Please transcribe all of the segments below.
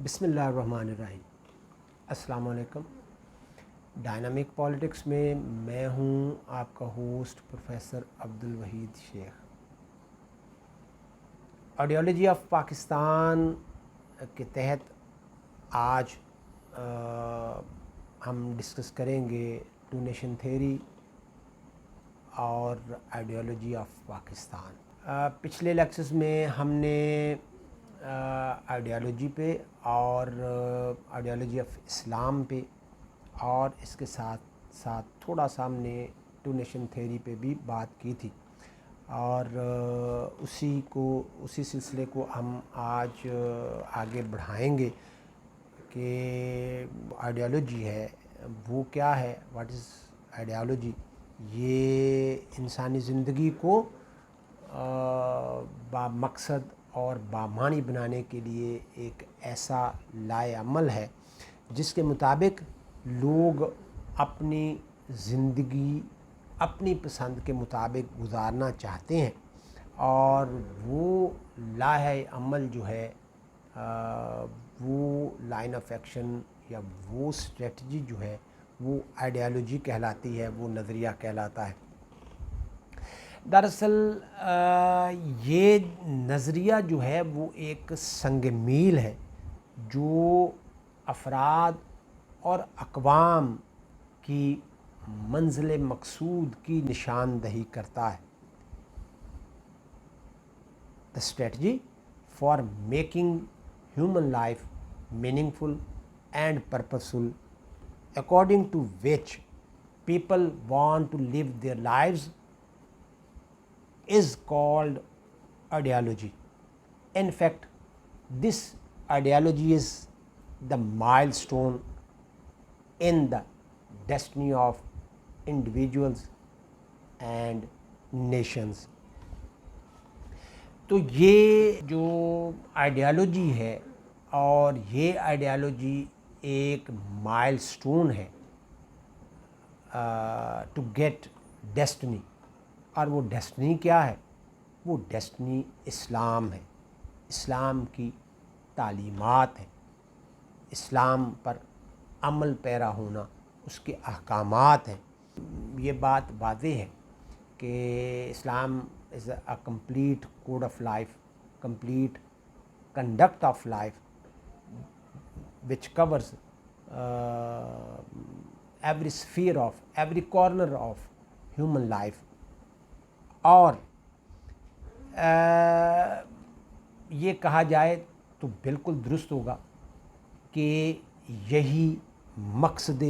بسم اللہ الرحمن الرحیم۔ السلام علیکم۔ ڈائنامک پالیٹکس میں میں ہوں آپ کا host professor Abdul Waheed Sheikh. Ideology of Pakistan کے تحت آج ہم ڈسکس کریں گے ٹو نیشن تھیوری اور آئیڈیالوجی آف پاکستان۔ پچھلے لیکچرز میں ہم نے آئیڈیالوجی پہ اور آئیڈیالوجی آف اسلام پہ اور اس کے ساتھ ساتھ تھوڑا سا ہم نے ٹو نیشن تھیوری پہ بھی بات کی تھی، اور اسی سلسلے کو ہم آج آگے بڑھائیں گے کہ آئیڈیالوجی ہے وہ کیا ہے، واٹ از آئیڈیالوجی۔ یہ انسانی زندگی کو بامقصد اور بامعنی بنانے کے لیے ایک ایسا لائے عمل ہے جس کے مطابق لوگ اپنی زندگی اپنی پسند کے مطابق گزارنا چاہتے ہیں، اور وہ لائحہ عمل جو ہے وہ لائن آف ایکشن یا وہ اسٹریٹجی جو ہے وہ آئیڈیالوجی کہلاتی ہے، وہ نظریہ کہلاتا ہے۔ دراصل یہ نظریہ جو ہے وہ ایک سنگ میل ہے جو افراد اور اقوام کی منزل مقصود کی نشاندہی کرتا ہے۔ The strategy for making human life meaningful and purposeful, according to which people want to live their lives, is called ideology. In fact, this ideology is the milestone in the destiny of individuals and nations. تو یہ جو ideology ہے اور یہ ideology ایک مائل stone ہے to get destiny, اور وہ ڈیسٹنی کیا ہے؟ وہ ڈیسٹنی اسلام ہے، اسلام کی تعلیمات ہیں، اسلام پر عمل پیرا ہونا، اس کے احکامات ہیں۔ یہ بات واضح ہے کہ اسلام is a complete code of life, complete conduct of life, which covers every sphere of, every corner of human life. اور یہ کہا جائے تو بالکل درست ہوگا کہ یہی مقصد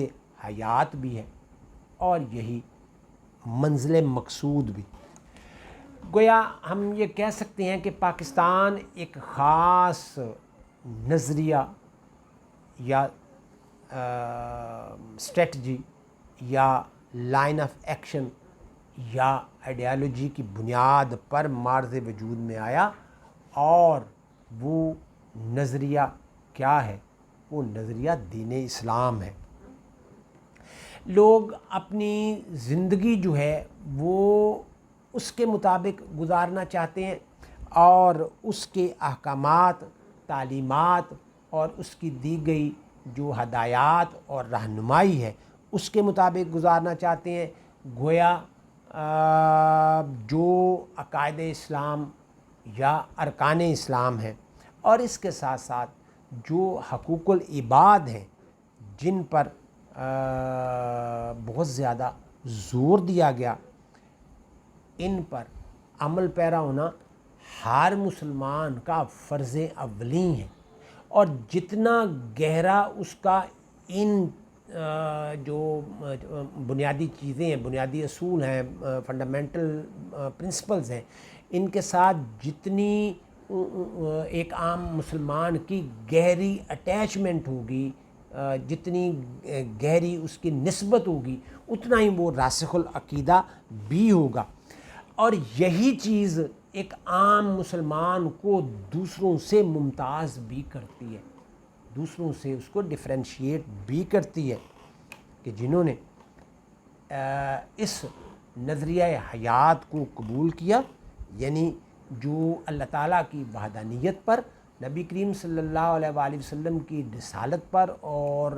حیات بھی ہے اور یہی منزل مقصود بھی۔ گویا ہم یہ کہہ سکتے ہیں کہ پاکستان ایک خاص نظریہ یا اسٹریٹجی یا لائن آف ایکشن یا آئیڈیالوجی کی بنیاد پر معرض وجود میں آیا، اور وہ نظریہ کیا ہے؟ وہ نظریہ دین اسلام ہے۔ لوگ اپنی زندگی جو ہے وہ اس کے مطابق گزارنا چاہتے ہیں، اور اس کے احکامات، تعلیمات اور اس کی دی گئی جو ہدایات اور رہنمائی ہے اس کے مطابق گزارنا چاہتے ہیں۔ گویا جو عقائد اسلام یا ارکان اسلام ہیں، اور اس کے ساتھ ساتھ جو حقوق العباد ہیں جن پر بہت زیادہ زور دیا گیا، ان پر عمل پیرا ہونا ہر مسلمان کا فرض اولی ہے، اور جتنا گہرا اس کا ان جو بنیادی چیزیں ہیں، بنیادی اصول ہیں، فنڈامنٹل پرنسپلز ہیں، ان کے ساتھ جتنی ایک عام مسلمان کی گہری اٹیچمنٹ ہوگی، جتنی گہری اس کی نسبت ہوگی، اتنا ہی وہ راسخ العقیدہ بھی ہوگا۔ اور یہی چیز ایک عام مسلمان کو دوسروں سے ممتاز بھی کرتی ہے، دوسروں سے اس کو ڈفرینشیٹ بھی کرتی ہے، کہ جنہوں نے اس نظریہ حیات کو قبول کیا، یعنی جو اللہ تعالیٰ کی وحدانیت پر نبی کریم صلی اللہ علیہ وآلہ وسلم کی رسالت پر اور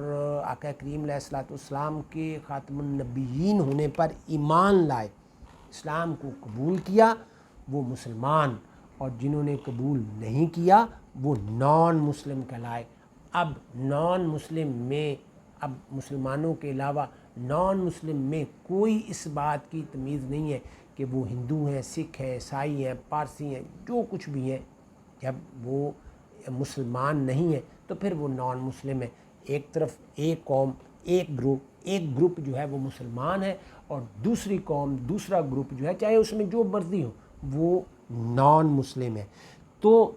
آقا کریم علیہ الصلوۃ والسلام کے خاتم النبیین ہونے پر ایمان لائے، اسلام کو قبول کیا، وہ مسلمان، اور جنہوں نے قبول نہیں کیا وہ نان مسلم کہلائے۔ اب نان مسلم میں، اب مسلمانوں کے علاوہ نان مسلم میں کوئی اس بات کی تمیز نہیں ہے کہ وہ ہندو ہیں، سکھ ہیں، عیسائی ہیں، پارسی ہیں، جو کچھ بھی ہیں، جب وہ مسلمان نہیں ہے تو پھر وہ نان مسلم ہے۔ ایک طرف ایک قوم، ایک گروپ جو ہے وہ مسلمان ہے، اور دوسری قوم، دوسرا گروپ جو ہے چاہے اس میں جو مرضی ہو وہ نان مسلم ہے۔ تو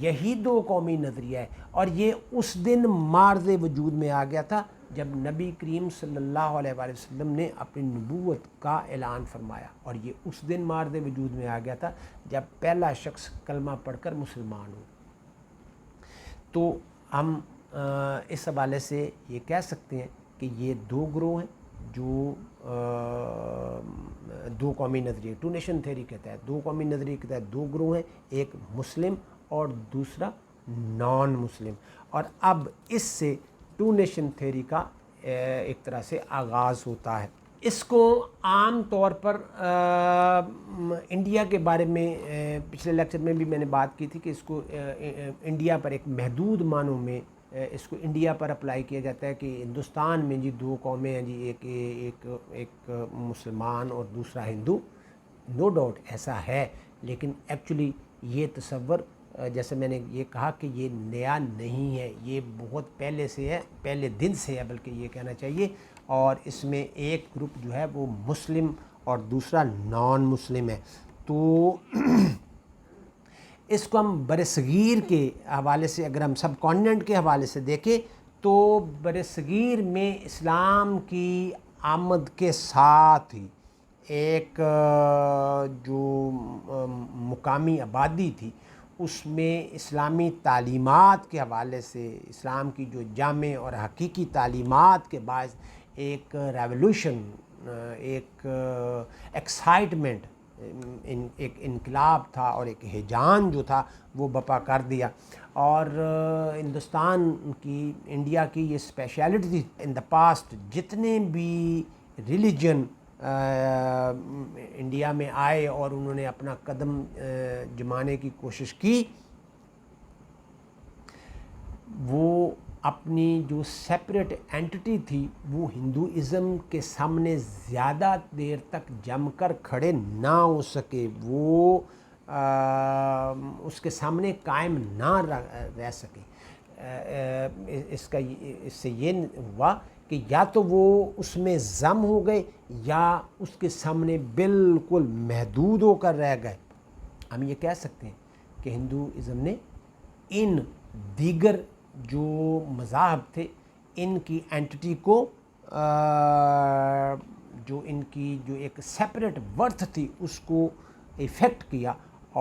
یہی دو قومی نظریہ ہے، اور یہ اس دن معرض وجود میں آ گیا تھا جب نبی کریم صلی اللہ علیہ وآلہ وسلم نے اپنی نبوت کا اعلان فرمایا، اور یہ اس دن معرض وجود میں آ گیا تھا جب پہلا شخص کلمہ پڑھ کر مسلمان ہو۔ تو ہم اس حوالے سے یہ کہہ سکتے ہیں کہ یہ دو گروہ ہیں جو دو قومی نظریے، ٹو نیشن تھیوری کے تحت، دو قومی نظریے کے تحت دو گروہ ہیں، ایک مسلم اور دوسرا نان مسلم۔ اور اب اس سے ٹو نیشن تھیوری کا ایک طرح سے آغاز ہوتا ہے۔ اس کو عام طور پر انڈیا کے بارے میں پچھلے لیکچر میں بھی میں نے بات کی تھی کہ اس کو انڈیا پر ایک محدود معنوں میں اس کو انڈیا پر اپلائی کیا جاتا ہے کہ ہندوستان میں جی دو قومیں ہیں جی، ایک مسلمان اور دوسرا ہندو۔ نو ڈاؤٹ ایسا ہے، لیکن ایکچولی یہ تصور جیسے میں نے یہ کہا کہ یہ نیا نہیں ہے، یہ بہت پہلے سے ہے، پہلے دن سے ہے بلکہ یہ کہنا چاہیے، اور اس میں ایک گروپ جو ہے وہ مسلم اور دوسرا نان مسلم ہے۔ تو اس کو ہم برصغیر کے حوالے سے، اگر ہم سب کانٹیننٹ کے حوالے سے دیکھیں تو برصغیر میں اسلام کی آمد کے ساتھ ہی ایک جو مقامی آبادی تھی اس میں اسلامی تعلیمات کے حوالے سے، اسلام کی جو جامع اور حقیقی تعلیمات کے باعث ایک ریولوشن، ایک ایکسائٹمنٹ، ایک انقلاب تھا اور ایک ہیجان جو تھا وہ برپا کر دیا۔ اور ہندوستان کی، انڈیا کی یہ اسپیشلٹی تھی ان دا پاسٹ، جتنے بھی ریلیجن انڈیا میں آئے اور انہوں نے اپنا قدم جمانے کی کوشش کی، وہ اپنی جو سیپریٹ اینٹی تھی وہ ہندوازم کے سامنے زیادہ دیر تک جم کر کھڑے نہ ہو سکے، وہ اس کے سامنے قائم نہ رہ سکے۔ اس سے یہ ہوا کہ یا تو وہ اس میں ضم ہو گئے یا اس کے سامنے بالکل محدود ہو کر رہ گئے۔ ہم یہ کہہ سکتے ہیں کہ ہندوازم نے ان دیگر جو مذاہب تھے ان کی اینٹی کو، جو ان کی جو ایک سیپریٹ ورتھ تھی اس کو افیکٹ کیا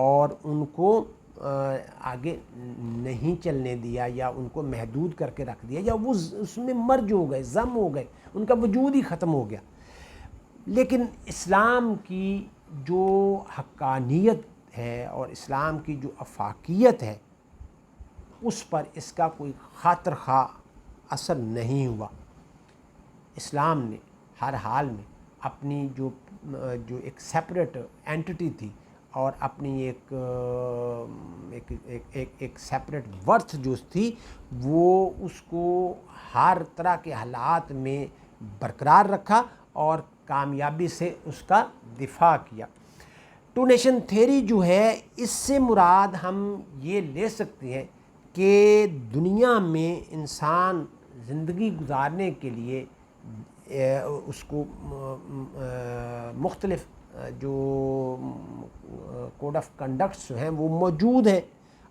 اور ان کو آگے نہیں چلنے دیا، یا ان کو محدود کر کے رکھ دیا، یا وہ اس میں مرج ہو گئے، ضم ہو گئے، ان کا وجود ہی ختم ہو گیا۔ لیکن اسلام کی جو حقانیت ہے اور اسلام کی جو افاقیت ہے اس پر اس کا کوئی خاطر خواہ اثر نہیں ہوا۔ اسلام نے ہر حال میں اپنی جو ایک سیپریٹ اینٹی تھی اور اپنی ایک سیپریٹ ورتھ جو تھی، وہ اس کو ہر طرح کے حالات میں برقرار رکھا اور کامیابی سے اس کا دفاع کیا۔ ٹو نیشن تھیوری جو ہے، اس سے مراد ہم یہ لے سکتے ہیں کہ دنیا میں انسان زندگی گزارنے کے لیے اس کو مختلف جو کوڈ آف کنڈکٹس جو ہیں وہ موجود ہیں،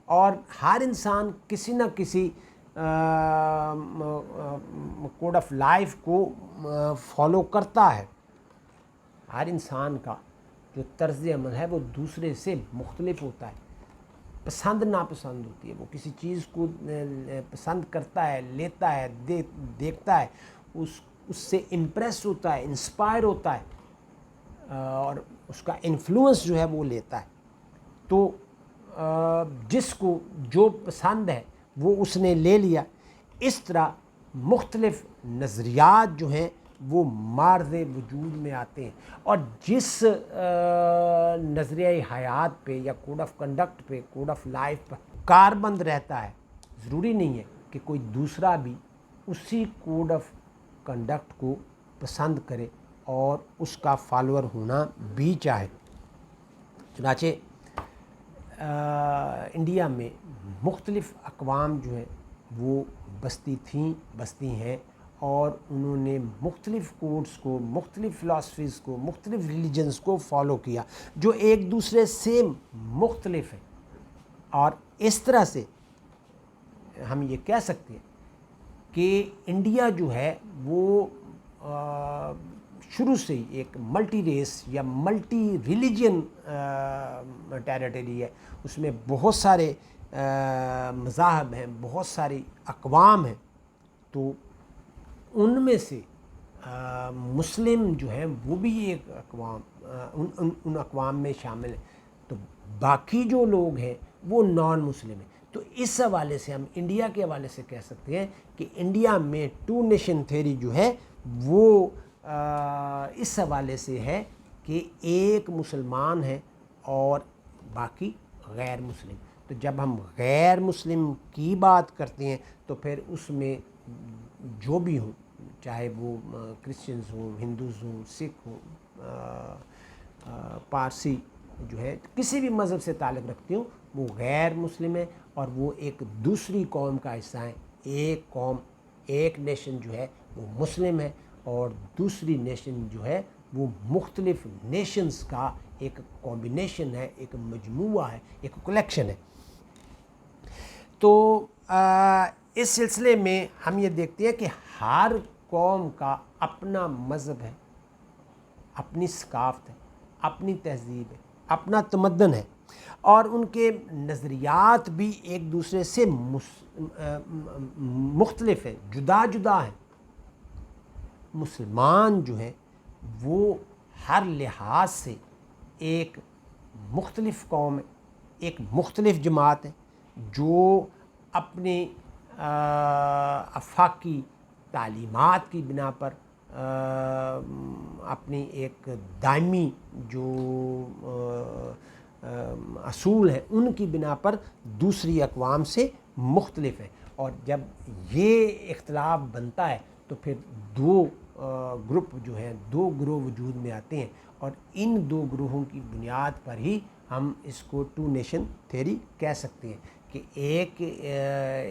اور ہر انسان کسی نہ کسی کوڈ آف لائف کو فالو کرتا ہے۔ ہر انسان کا جو طرز عمل ہے وہ دوسرے سے مختلف ہوتا ہے، پسند ناپسند ہوتی ہے، وہ کسی چیز کو پسند کرتا ہے، لیتا ہے، دیکھتا ہے، اس سے امپریس ہوتا ہے، انسپائر ہوتا ہے، اور اس کا انفلوئنس جو ہے وہ لیتا ہے۔ تو جس کو جو پسند ہے وہ اس نے لے لیا. اس طرح مختلف نظریات جو ہیں وہ معرض وجود میں آتے ہیں، اور جس نظریہ حیات پہ یا کوڈ آف کنڈکٹ پہ، کوڈ آف لائف پہ کاربند رہتا ہے، ضروری نہیں ہے کہ کوئی دوسرا بھی اسی کوڈ آف کنڈکٹ کو پسند کرے اور اس کا فالوور ہونا بھی چاہے. چنانچہ انڈیا میں مختلف اقوام جو ہیں وہ بستی ہیں، اور انہوں نے مختلف کوڈز کو، مختلف فلاسفیز کو، مختلف ریلیجنز کو فالو کیا جو ایک دوسرے سے مختلف ہیں. اور اس طرح سے ہم یہ کہہ سکتے ہیں کہ انڈیا جو ہے وہ شروع سے ہی ایک ملٹی ریس یا ملٹی ریلیجن ٹیریٹری ہے. اس میں بہت سارے مذاہب ہیں، بہت ساری اقوام ہیں. تو ان میں سے مسلم جو ہیں وہ بھی ایک اقوام ان اقوام میں شامل ہیں. تو باقی جو لوگ ہیں وہ نان مسلم ہیں. تو اس حوالے سے ہم انڈیا کے حوالے سے کہہ سکتے ہیں کہ انڈیا میں ٹو نیشن تھیوری جو ہے وہ اس حوالے سے ہے کہ ایک مسلمان ہے اور باقی غیر مسلم. تو جب ہم غیر مسلم کی بات کرتے ہیں تو پھر اس میں جو بھی ہوں، چاہے وہ کرسچنز ہوں، ہندوز ہوں، سکھ ہوں، پارسی جو ہے کسی بھی مذہب سے تعلق رکھتے ہوں، وہ غیر مسلم ہے اور وہ ایک دوسری قوم کا حصہ ہیں. ایک قوم، ایک نیشن جو ہے وہ مسلم ہے، اور دوسری نیشن جو ہے وہ مختلف نیشنز کا ایک کمبینیشن ہے، ایک مجموعہ ہے، ایک کلیکشن ہے. تو اس سلسلے میں ہم یہ دیکھتے ہیں کہ ہر قوم کا اپنا مذہب ہے، اپنی ثقافت ہے، اپنی تہذیب ہے، اپنا تمدن ہے، اور ان کے نظریات بھی ایک دوسرے سے مختلف ہیں، جدا جدا ہیں. مسلمان جو ہیں وہ ہر لحاظ سے ایک مختلف قوم ہے، ایک مختلف جماعت ہے جو اپنی آفاقی تعلیمات کی بنا پر، اپنی ایک دائمی جو اصول ہیں ان کی بنا پر دوسری اقوام سے مختلف ہے. اور جب یہ اختلاف بنتا ہے تو پھر دو گروپ جو ہیں، دو گروہ وجود میں آتے ہیں، اور ان دو گروہوں کی بنیاد پر ہی ہم اس کو ٹو نیشن تھیوری کہہ سکتے ہیں کہ ایک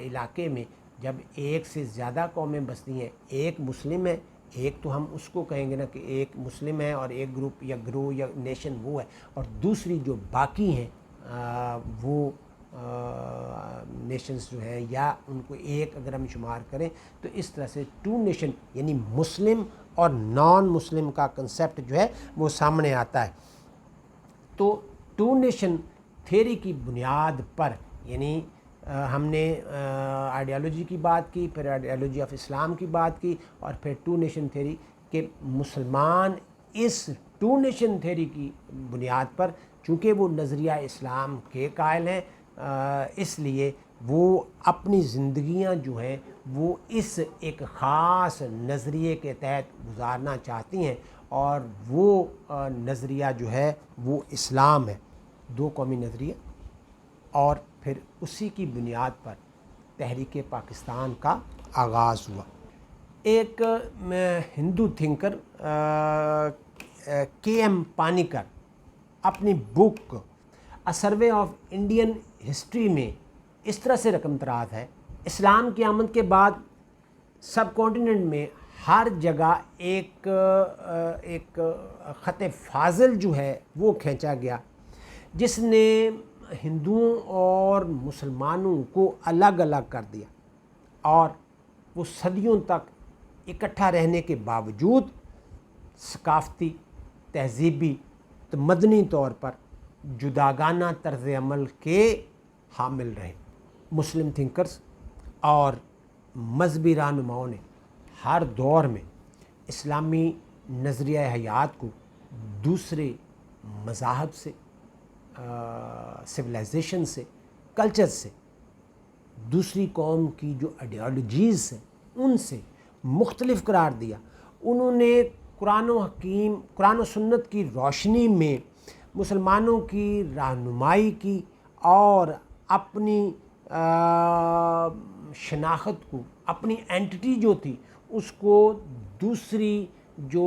علاقے میں جب ایک سے زیادہ قومیں بستی ہیں، ایک مسلم ہے، ایک تو ہم اس کو کہیں گے نا کہ ایک مسلم ہے اور ایک گروپ یا گروہ یا نیشن وہ ہے، اور دوسری جو باقی ہیں وہ نیشنز جو ہیں یا ان کو ایک اگر ہم شمار کریں تو اس طرح سے ٹو نیشن یعنی مسلم اور نان مسلم کا کنسیپٹ جو ہے وہ سامنے آتا ہے. تو ٹو نیشن تھیوری کی بنیاد پر یعنی ہم نے آئیڈیالوجی کی بات کی، پھر آئیڈیالوجی آف اسلام کی بات کی، اور پھر ٹو نیشن تھیوری کہ مسلمان اس ٹو نیشن تھیوری کی بنیاد پر چونکہ وہ نظریہ اسلام کے قائل ہیں، اس لیے وہ اپنی زندگیاں جو ہیں وہ اس ایک خاص نظریے کے تحت گزارنا چاہتی ہیں، اور وہ نظریہ جو ہے وہ اسلام ہے، دو قومی نظریہ. اور پھر اسی کی بنیاد پر تحریک پاکستان کا آغاز ہوا. ایک ہندو تھنکر کے ایم پانیکر اپنی book a survey of Indian history میں اس طرح سے رقم تراز ہے: اسلام کی آمد کے بعد سب کانٹیننٹ میں ہر جگہ ایک خط فاضل جو ہے وہ کھینچا گیا جس نے ہندوؤں اور مسلمانوں کو الگ الگ کر دیا، اور وہ صدیوں تک اکٹھا رہنے کے باوجود ثقافتی، تہذیبی، مدنی طور پر جداگانہ طرز عمل کے حامل رہے. مسلم تھنکرز اور مذہبی رہنماؤں نے ہر دور میں اسلامی نظریہ حیات کو دوسرے مذاہب سے سویلائزیشن سے، کلچر سے، دوسری قوم کی جو آئیڈیالوجیز ہیں ان سے مختلف قرار دیا. انہوں نے قرآن و سنت کی روشنی میں مسلمانوں کی رہنمائی کی اور اپنی شناخت کو، اپنی اینٹی جو تھی اس کو دوسری جو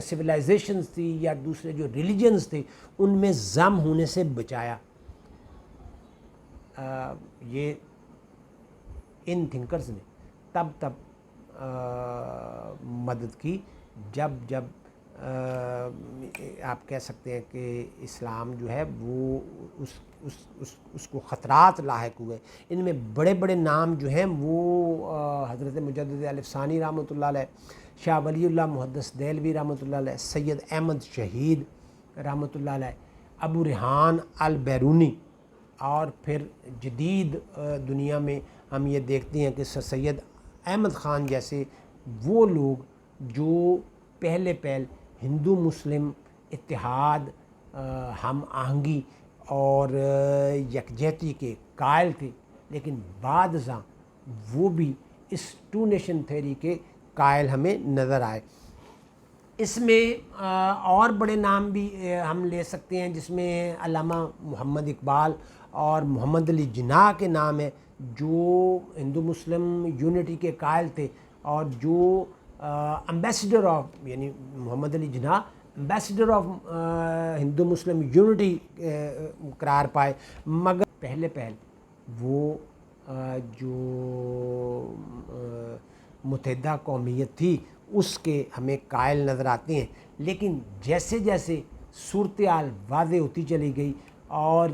سویلائزیشنز تھی یا دوسرے جو ریلیجنز تھے ان میں ضم ہونے سے بچایا. یہ ان تھنکرز نے تب مدد کی جب آپ کہہ سکتے ہیں کہ اسلام جو ہے وہ اس کو خطرات لاحق ہوئے. ان میں بڑے بڑے نام جو ہیں وہ حضرت مجدد الف ثانی رحمۃ اللہ علیہ، شاہ ولی اللہ محدث دہلوی رحمۃ اللہ علیہ، سید احمد شہید رحمۃ اللہ علیہ، ابو ریحان البیرونی، اور پھر جدید دنیا میں ہم یہ دیکھتے ہیں کہ سر سید احمد خان جیسے وہ لوگ جو پہلے ہندو مسلم اتحاد، ہم آہنگی اور یکجہتی کے قائل تھے، لیکن بعد ازاں وہ بھی اس ٹو نیشن تھیوری کے قائل ہمیں نظر آئے. اس میں اور بڑے نام بھی ہم لے سکتے ہیں، جس میں علامہ محمد اقبال اور محمد علی جناح کے نام ہیں، جو ہندو مسلم یونٹی کے قائل تھے اور جو امبیسڈر آف، یعنی Muhammad Ali Jinnah ambassador of Hindu Muslim unity قرار پائے. مگر پہلے وہ جو متحدہ قومیت تھی اس کے ہمیں قائل نظر آتے ہیں. لیکن جیسے جیسے صورتحال واضح ہوتی چلی گئی اور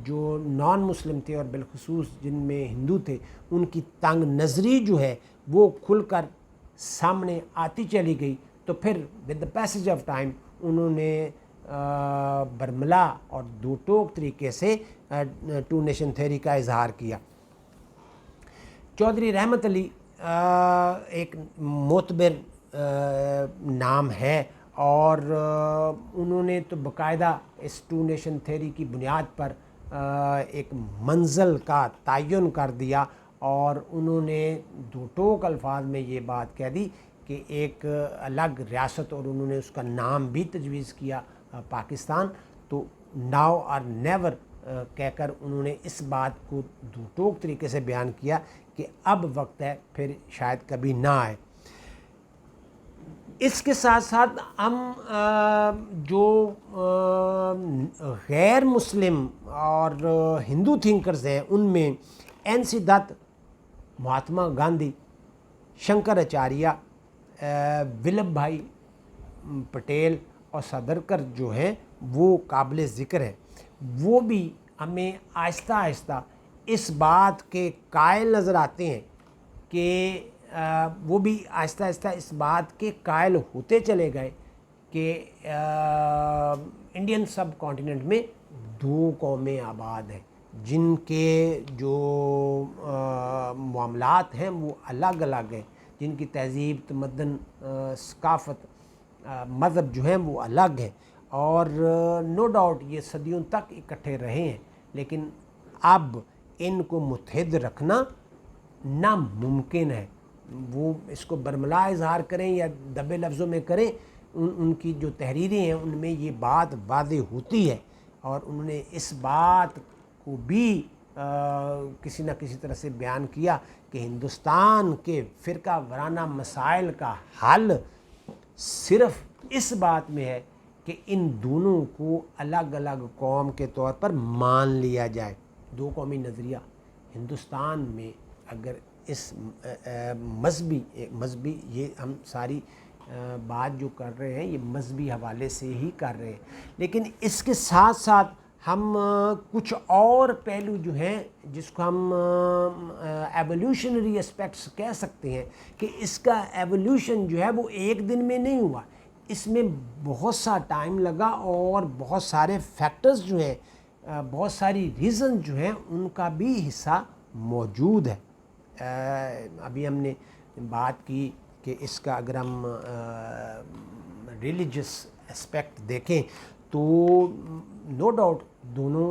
جو نان مسلم تھے اور بالخصوص جن میں ہندو تھے ان کی تنگ نظری جو ہے وہ کھل کر سامنے آتی چلی گئی، تو پھر with the passage of time انہوں نے برملا اور دو ٹوک طریقے سے ٹو نیشن تھیوری کا اظہار کیا. چودھری رحمت علی ایک معتبر نام ہے اور انہوں نے تو باقاعدہ اس ٹو نیشن تھیوری کی بنیاد پر ایک منزل کا تعین کر دیا اور انہوں نے دو ٹوک الفاظ میں یہ بات کہہ دی کہ ایک الگ ریاست، اور انہوں نے اس کا نام بھی تجویز کیا پاکستان. تو ناؤ اور نیور کہہ کر انہوں نے اس بات کو دو ٹوک طریقے سے بیان کیا کہ اب وقت ہے، پھر شاید کبھی نہ آئے. اس کے ساتھ ساتھ ہم جو غیر مسلم اور ہندو تھنکرز ہیں ان میں این سی دت، مہاتما گاندھی، شنکر اچاریہ، ولبھ بھائی پٹیل اور ساورکر جو ہیں وہ قابل ذکر ہیں. وہ بھی ہمیں آہستہ آہستہ اس بات کے قائل نظر آتے ہیں کہ وہ بھی آہستہ آہستہ اس بات کے قائل ہوتے چلے گئے کہ انڈین سب کانٹیننٹ میں دو قومیں آباد ہیں جن کے جو معاملات ہیں وہ الگ الگ ہیں، جن کی تہذیب، تمدن، ثقافت، مذہب جو ہیں وہ الگ ہیں، اور نو ڈاؤٹ یہ صدیوں تک اکٹھے رہے ہیں. لیکن اب ان کو متحد رکھنا ناممکن ہے. وہ اس کو برملا اظہار کریں یا دبے لفظوں میں کریں، ان کی جو تحریریں ہیں ان میں یہ بات واضح ہوتی ہے، اور انہوں نے اس بات کو بھی کسی نہ کسی طرح سے بیان کیا کہ ہندوستان کے فرقہ وارانہ مسائل کا حل صرف اس بات میں ہے کہ ان دونوں کو الگ الگ قوم کے طور پر مان لیا جائے. دو قومی نظریہ ہندوستان میں اگر اس مذہبی یہ ہم ساری بات جو کر رہے ہیں یہ مذہبی حوالے سے ہی کر رہے ہیں، لیکن اس کے ساتھ ساتھ ہم کچھ اور پہلو جو ہیں جس کو ہم ایولیوشنری اسپیکٹس کہہ سکتے ہیں کہ اس کا ایولیوشن جو ہے وہ ایک دن میں نہیں ہوا، اس میں بہت سا ٹائم لگا اور بہت سارے فیکٹرز جو ہیں، بہت ساری ریزن جو ہیں ان کا بھی حصہ موجود ہے. ابھی ہم نے بات کی کہ اس کا اگر ہم ریلیجس اسپیکٹ دیکھیں تو نو ڈاؤٹ دونوں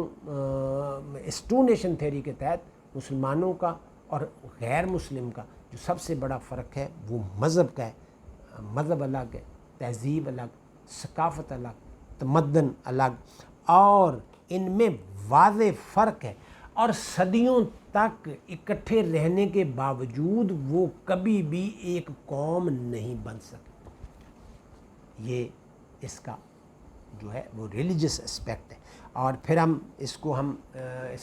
اس ٹو نیشن تھیوری کے تحت مسلمانوں کا اور غیر مسلم کا جو سب سے بڑا فرق ہے وہ مذہب کا ہے. مذہب الگ ہے، تہذیب الگ، ثقافت الگ، تمدن الگ، اور ان میں واضح فرق ہے. اور صدیوں تک اکٹھے رہنے کے باوجود وہ کبھی بھی ایک قوم نہیں بن سکے. یہ اس کا جو ہے وہ ریلیجس اسپیکٹ ہے. اور پھر ہم اس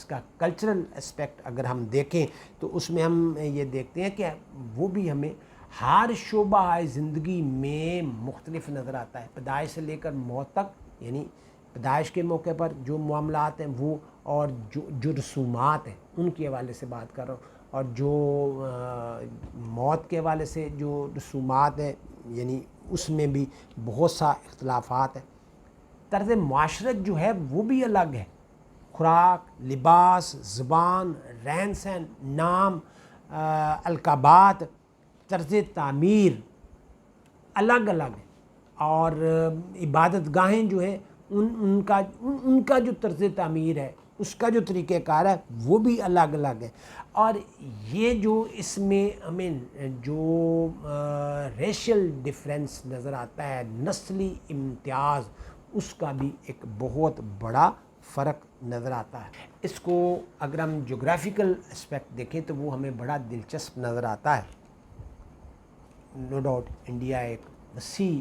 کا کلچرل اسپیکٹ اگر ہم دیکھیں تو اس میں ہم یہ دیکھتے ہیں کہ وہ بھی ہمیں ہر شعبہ زندگی میں مختلف نظر آتا ہے. پیدائش سے لے کر موت تک، یعنی پیدائش کے موقع پر جو معاملات ہیں وہ، اور جو رسومات ہیں ان کے حوالے سے بات کر رہا ہوں، اور جو موت کے حوالے سے جو رسومات ہیں یعنی اس میں بھی بہت سا اختلافات ہیں. طرز معاشرت جو ہے وہ بھی الگ ہے. خوراک، لباس، زبان، رہن سہن، نام، القابات، طرز تعمیر الگ الگ ہے. اور عبادت گاہیں جو ہے ان کا جو طرز تعمیر ہے، اس کا جو طریقہ کار ہے وہ بھی الگ الگ ہے. اور یہ جو اس میں ہمیں جو ریشل ڈیفرنس نظر آتا ہے، نسلی امتیاز، اس کا بھی ایک بہت بڑا فرق نظر آتا ہے. اس کو اگر ہم جغرافیکل اسپیکٹ دیکھیں تو وہ ہمیں بڑا دلچسپ نظر آتا ہے. نو ڈاؤٹ انڈیا ایک وسیع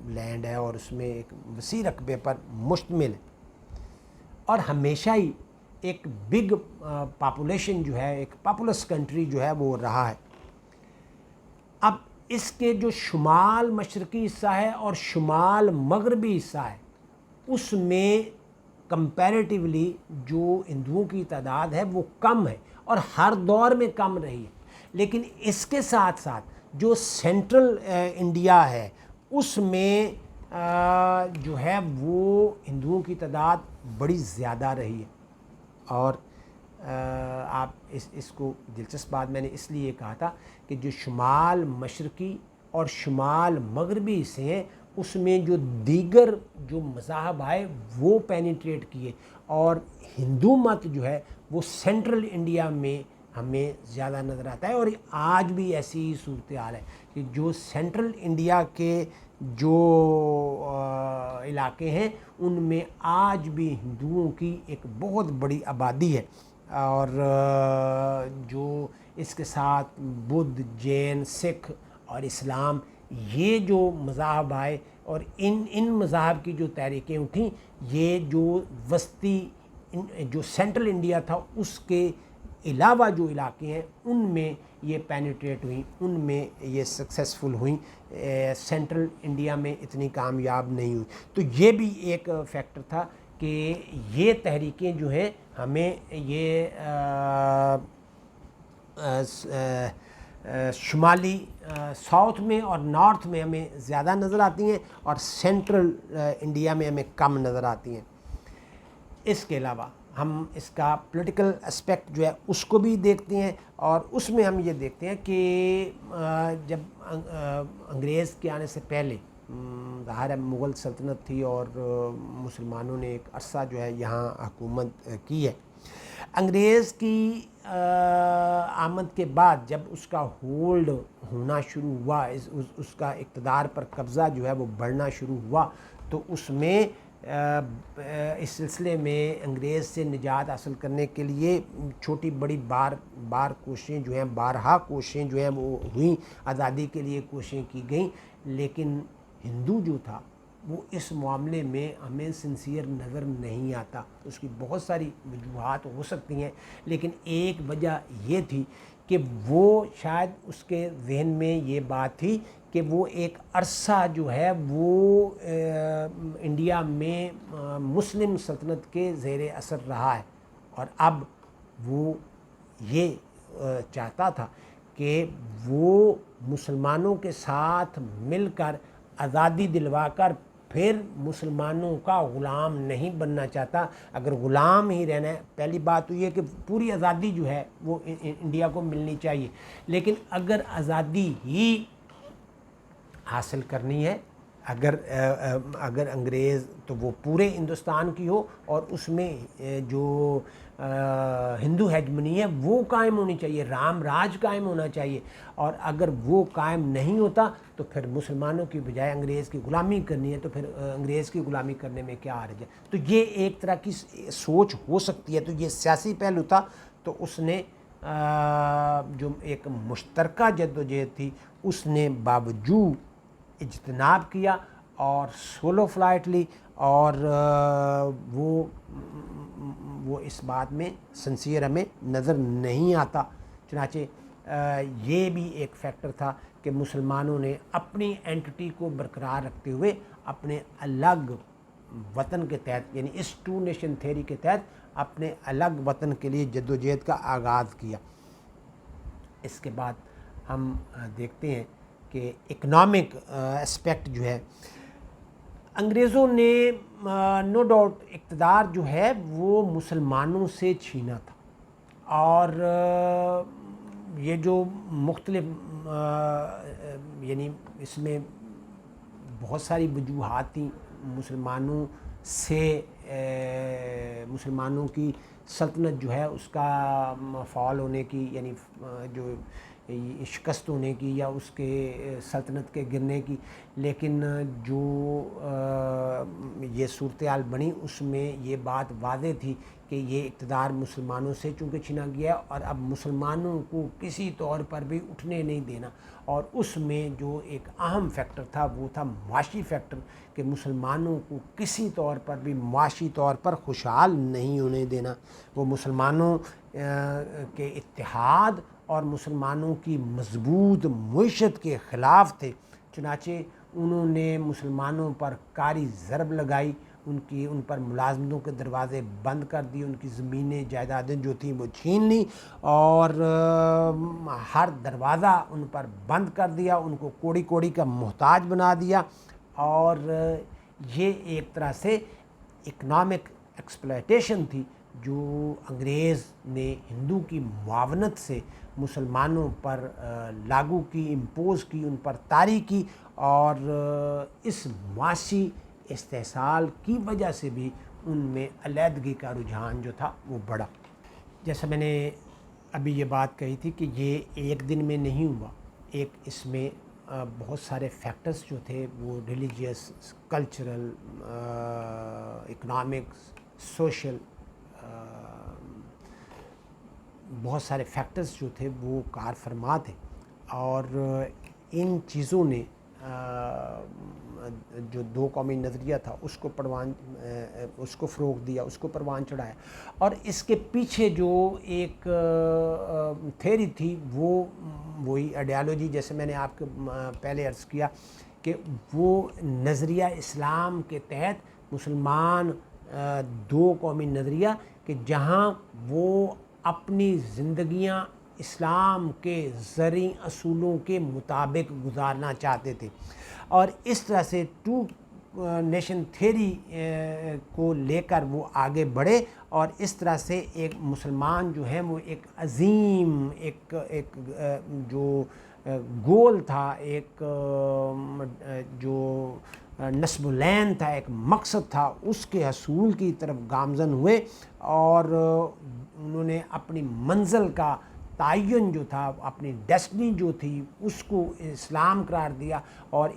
لینڈ ہے اور اس میں ایک وسیع رقبے پر مشتمل ہے، اور ہمیشہ ہی ایک بگ پاپولیشن جو ہے، ایک پاپولس کنٹری جو ہے وہ رہا ہے. اب اس کے جو شمال مشرقی حصہ ہے اور شمال مغربی حصہ ہے، اس میں کمپیریٹیولی جو ہندوؤں کی تعداد ہے وہ کم ہے اور ہر دور میں کم رہی ہے. لیکن اس کے ساتھ ساتھ جو سینٹرل انڈیا ہے اس میں جو ہے وہ ہندوؤں کی تعداد بڑی زیادہ رہی ہے. اور آپ اس کو دلچسپ بات میں نے اس لیے کہا تھا کہ جو شمال مشرقی اور شمال مغربی حصے ہیں اس میں جو دیگر جو مذاہب آئے وہ پینیٹریٹ کیے، اور ہندو مت جو ہے وہ سینٹرل انڈیا میں ہمیں زیادہ نظر آتا ہے. اور آج بھی ایسی ہی صورتحال ہے کہ جو سینٹرل انڈیا کے جو علاقے ہیں ان میں آج بھی ہندوؤں کی ایک بہت بڑی آبادی ہے. اور جو اس کے ساتھ بدھ، جین، سکھ اور اسلام، یہ جو مذاہب آئے اور ان مذاہب کی جو تحریکیں اٹھیں، یہ جو وسطی جو سینٹرل انڈیا تھا اس کے علاوہ جو علاقے ہیں ان میں یہ پینیٹریٹ ہوئیں، ان میں یہ سکسیسفل ہوئیں، سینٹرل انڈیا میں اتنی کامیاب نہیں ہوئی. تو یہ بھی ایک فیکٹر تھا کہ یہ تحریکیں جو ہیں ہمیں یہ شمالی ساؤتھ میں اور نارتھ میں ہمیں زیادہ نظر آتی ہیں اور سینٹرل انڈیا میں ہمیں کم نظر آتی ہیں. اس کے علاوہ ہم اس کا پولیٹیکل اسپیکٹ جو ہے اس کو بھی دیکھتے ہیں، اور اس میں ہم یہ دیکھتے ہیں کہ جب انگریز کے آنے سے پہلے ظاہر ہے مغل سلطنت تھی اور مسلمانوں نے ایک عرصہ جو ہے یہاں حکومت کی ہے. انگریز کی آمد کے بعد جب اس کا ہولڈ ہونا شروع ہوا، اس کا اقتدار پر قبضہ جو ہے وہ بڑھنا شروع ہوا، تو اس میں اس سلسلے میں انگریز سے نجات حاصل کرنے کے لیے چھوٹی بڑی بار کوششیں جو ہیں، بارہا کوششیں جو ہیں وہ ہوئیں، آزادی کے لیے کوششیں کی گئیں. لیکن ہندو جو تھا وہ اس معاملے میں ہمیں سنسیئر نظر نہیں آتا. اس کی بہت ساری وجوہات ہو سکتی ہیں، لیکن ایک وجہ یہ تھی کہ وہ شاید اس کے ذہن میں یہ بات تھی کہ وہ ایک عرصہ جو ہے وہ انڈیا میں مسلم سلطنت کے زیر اثر رہا ہے، اور اب وہ یہ چاہتا تھا کہ وہ مسلمانوں کے ساتھ مل کر آزادی دلوا کر پھر مسلمانوں کا غلام نہیں بننا چاہتا. اگر غلام ہی رہنا ہے، پہلی بات تو یہ کہ پوری آزادی جو ہے وہ انڈیا کو ملنی چاہیے، لیکن اگر آزادی ہی حاصل کرنی ہے، اگر انگریز تو وہ پورے ہندوستان کی ہو اور اس میں جو ہندو ہیجمنی ہے وہ قائم ہونی چاہیے، رام راج قائم ہونا چاہیے، اور اگر وہ قائم نہیں ہوتا تو پھر مسلمانوں کی بجائے انگریز کی غلامی کرنی ہے، تو پھر انگریز کی غلامی کرنے میں کیا حرج ہے۔ تو یہ ایک طرح کی سوچ ہو سکتی ہے۔ تو یہ سیاسی پہلو تھا، تو اس نے جو ایک مشترکہ جدوجہد تھی اس نے باوجود اجتناب کیا اور سولو فلائٹ لی، اور وہ اس بات میں سنسیئر ہمیں نظر نہیں آتا۔ چنانچہ یہ بھی ایک فیکٹر تھا کہ مسلمانوں نے اپنی اینٹی کو برقرار رکھتے ہوئے اپنے الگ وطن کے تحت، یعنی اس ٹو نیشن تھیوری کے تحت اپنے الگ وطن کے لیے جدوجہد کا آغاز کیا۔ اس کے بعد ہم دیکھتے ہیں کہ اکنامک اسپیکٹ جو ہے، انگریزوں نے نو ڈاؤٹ اقتدار جو ہے وہ مسلمانوں سے چھینا تھا، اور یہ جو مختلف یعنی اس میں بہت ساری وجوہات تھیں مسلمانوں سے، مسلمانوں کی سلطنت جو ہے اس کا فعال ہونے کی، یعنی جو شکست ہونے کی یا اس کے سلطنت کے گرنے کی، لیکن جو یہ صورتحال بنی اس میں یہ بات واضح تھی کہ یہ اقتدار مسلمانوں سے چونکہ چھینا گیا اور اب مسلمانوں کو کسی طور پر بھی اٹھنے نہیں دینا، اور اس میں جو ایک اہم فیکٹر تھا وہ تھا معاشی فیکٹر، کہ مسلمانوں کو کسی طور پر بھی معاشی طور پر خوشحال نہیں ہونے دینا۔ وہ مسلمانوں کے اتحاد اور مسلمانوں کی مضبوط معیشت کے خلاف تھے، چنانچہ انہوں نے مسلمانوں پر کاری ضرب لگائی، ان پر ملازمتوں کے دروازے بند کر دیے، ان کی زمینیں جائیدادیں جو تھیں وہ چھین لیں، اور ہر دروازہ ان پر بند کر دیا، ان کو کوڑی کوڑی کا محتاج بنا دیا، اور یہ ایک طرح سے اکنامک ایکسپلائٹیشن تھی جو انگریز نے ہندو کی معاونت سے مسلمانوں پر لاگو کی، امپوز کی، ان پر طاری کی، اور اس معاشی استحصال کی وجہ سے بھی ان میں علیحدگی کا رجحان جو تھا وہ بڑھا۔ جیسا میں نے ابھی یہ بات کہی تھی کہ یہ ایک دن میں نہیں ہوا، ایک اس میں بہت سارے فیکٹرز جو تھے وہ ریلیجیس، کلچرل، اکنامک، سوشل، بہت سارے فیکٹرز جو تھے وہ کار فرما تھے، اور ان چیزوں نے جو دو قومی نظریہ تھا اس کو فروغ دیا، اس کو پروان چڑھایا، اور اس کے پیچھے جو ایک تھیوری تھی وہ وہی آئیڈیالوجی، جیسے میں نے آپ کو پہلے عرض کیا کہ وہ نظریہ اسلام کے تحت مسلمان دو قومی نظریہ کہ جہاں وہ اپنی زندگیاں اسلام کے زرعی اصولوں کے مطابق گزارنا چاہتے تھے، اور اس طرح سے ٹو نیشن تھیوری کو لے کر وہ آگے بڑھے، اور اس طرح سے ایک مسلمان جو ہیں وہ ایک عظیم ایک جو گول تھا، ایک جو نصب العین تھا، ایک مقصد تھا، اس کے حصول کی طرف گامزن ہوئے، اور انہوں نے اپنی منزل کا تعین جو تھا، اپنی ڈیسٹنی جو تھی اس کو اسلام قرار دیا، اور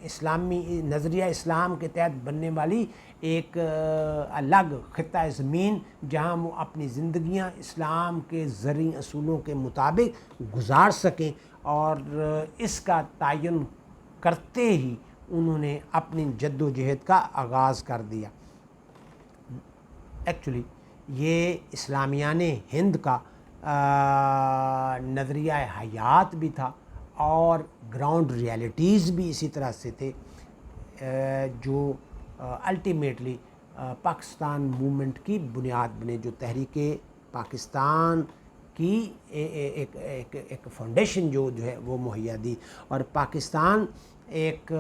اسلامی نظریہ اسلام کے تحت بننے والی ایک الگ خطہ زمین جہاں وہ اپنی زندگیاں اسلام کے زرعی اصولوں کے مطابق گزار سکیں، اور اس کا تعین کرتے ہی انہوں نے اپنی جد و جہد کا آغاز کر دیا۔ ایکچولی یہ اسلامیان ہند کا نظریہ حیات بھی تھا، اور گراؤنڈ ریالٹیز بھی اسی طرح سے تھے، جو الٹیمیٹلی پاکستان موومنٹ کی بنیاد بنے، جو تحریک پاکستان کی ایک فاؤنڈیشن جو ہے وہ مہیا دی، اور پاکستان ایک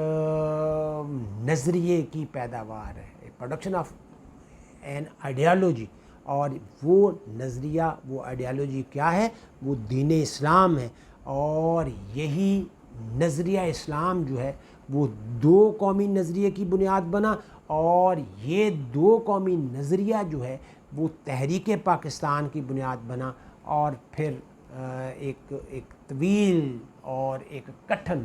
نظریے کی پیداوار ہے، پروڈکشن آف این آئیڈیالوجی، اور وہ نظریہ، وہ آئیڈیالوجی کیا ہے؟ وہ دین اسلام ہے، اور یہی نظریہ اسلام جو ہے وہ دو قومی نظریے کی بنیاد بنا، اور یہ دو قومی نظریہ جو ہے وہ تحریک پاکستان کی بنیاد بنا، اور پھر ایک طویل اور ایک کٹھن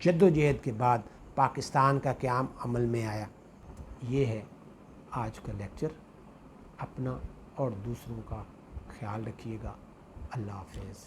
جد و جہد کے بعد پاکستان کا قیام عمل میں آیا۔ یہ ہے آج کا لیکچر۔ اپنا اور دوسروں کا خیال رکھیے گا۔ اللہ حافظ۔